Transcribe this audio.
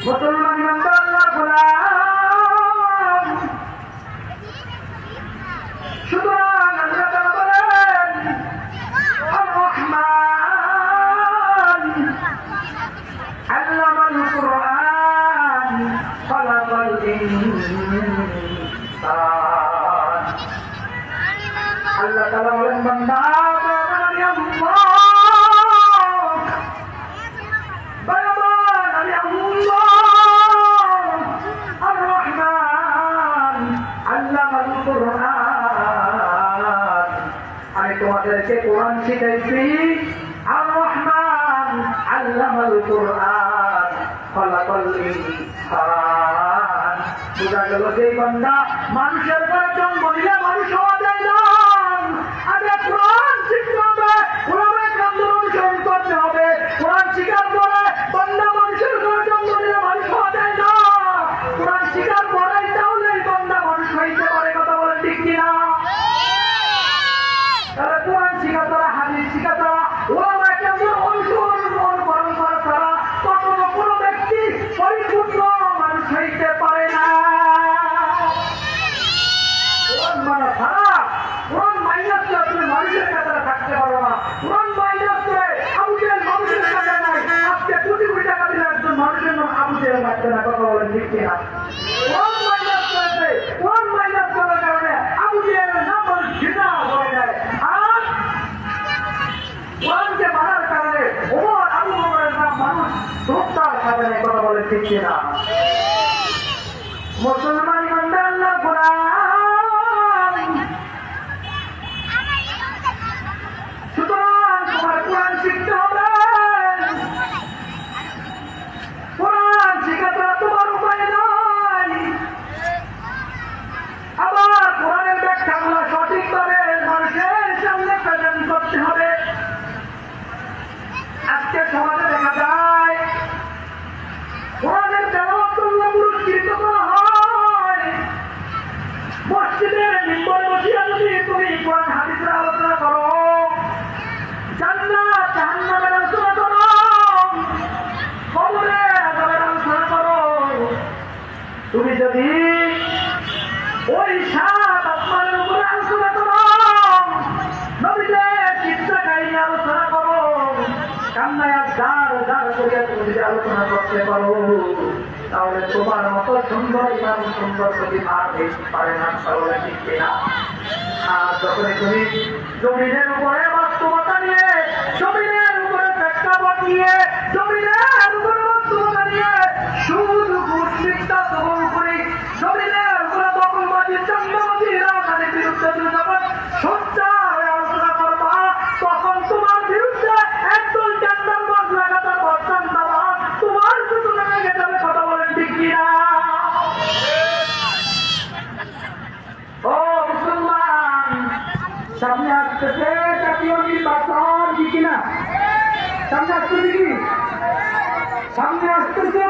মুসলমান ইমানদার আল্লাহর গোলাম। সুতরাং আল্লাহ তাআলা বলেন আর রহমান আল্লামাল কুরআন খালাকাল ইনসান। আল্লাহ তাআলা বলেন বান্দা আমি তোমাদেরকে কোরআন শিখাইছি। আর রহমান আল্লামাল কুরআন খালাকাল ইনসান। বুঝা গেল যে বান্দা মানুষের ঘরে জন্ম নিলে মানুষ হওয়া যায় না। আগে কোরআন শিখতে হবে, কোরআনের কাম অনুসরণ করতে হবে। কোরআন শিখার পরে বান্দা মানুষের ঘরে জন্ম নিলে মানুষ হওয়া যায় না। কোরআন শিখার পরে তাহলে বান্দা মানুষ হইতে পারে। কথা বলেন ঠিক কিনা? তাহলে কোরআন শিখা ছাড়া, হাদিস শিখা ছাড়া, ওলামা কেরামের অনুকরণ করা ছাড়া কখনো কোনো ব্যক্তি পরিপূর্ণ মানুষ হইতে পারে না। কোরআন মানা ছাড়া, কোরআন মাইনাস করে তুমি মানুষের কাছে থাকতে পারো না। কোরআন মাইনাস করে আবু জেহেল মানুষের কাছে নাই। আজকে কোটি কোটি টাকা দিলে একজন মানুষের নাম আবু জেহেল লাগবে না। কথা বলেন ঠিক কিনা? কোরআন মাইনাস করেছে, কোরআন মাইনাস করার কারণে আবু জেহেলের নাম মানুষ ঘৃণা করে দেয়। আর কোরআনকে মানার কারণে ওমর আবু বকরের নাম মানুষ ধোক্কা খাবে না। কথা বলেন ঠিক কিনা? মুসলমান ইমানদার আল্লাহর গোলাম। সুতরাং তোমার কোরআন শিখতে হবে। কোরআন শিখা ছাড়া তোমার উপায় নাই। আবার কোরআনের ব্যাখ্যাগুলো সঠিকভাবে মানুষের সামনে প্রেজেন্ট করতে হবে। আজকে সমাজে দেখা যায় কোরআনের তেলাওয়াত করলে পুরস্কৃত করা হয়। মসজিদের মিম্বরে বসিয়া যদি তুমি কোরআন হাদিসের আলোচনা করো, জান্নাত জাহান্নামের আলোচনা করো, কবরের আযাবের আলোচনা করো, তুমি যদি ওই সাত আসমানের উপরে আলোচনা করো, নবীদের কিচ্ছা কাহিনী আলোচনা করো, কান্নায় যার যার করিয়া তুমি যদি আলোচনা করতে পারো, তাহলে তোমার মতো সুন্দর ইমাম সুন্দর যদি আর দেখতে পারে না। তাহলে ঠিক কিনা? আর যখনই তুমি জমিনের উপরে বাস্তবতা নিয়ে, জমিনের উপরে প্রেক্ষাপট নিয়ে, জমিনের উপরে বাস্তবতা নিয়ে শুধু মুসলিমটা দখল করে, জমিনের উপরে দখলবাদী চান্দাবাদী রাজনীতির বিরুদ্ধে তুমি যখন সোচ্চার হয়ে আলোচনা করবা, তখন তোমার বিরুদ্ধে একদল চান্দাবাজ লাগাতার চান্দাবাজ তোমার পিছনে লেগে যাবে। কথা বলেন ঠিক কিনা? ও মুসলমান, সামনে আসতেছে জাতীয় নির্বাচন, কি কিনা? সামনে আসতেছে কি? সামনে আসতেছে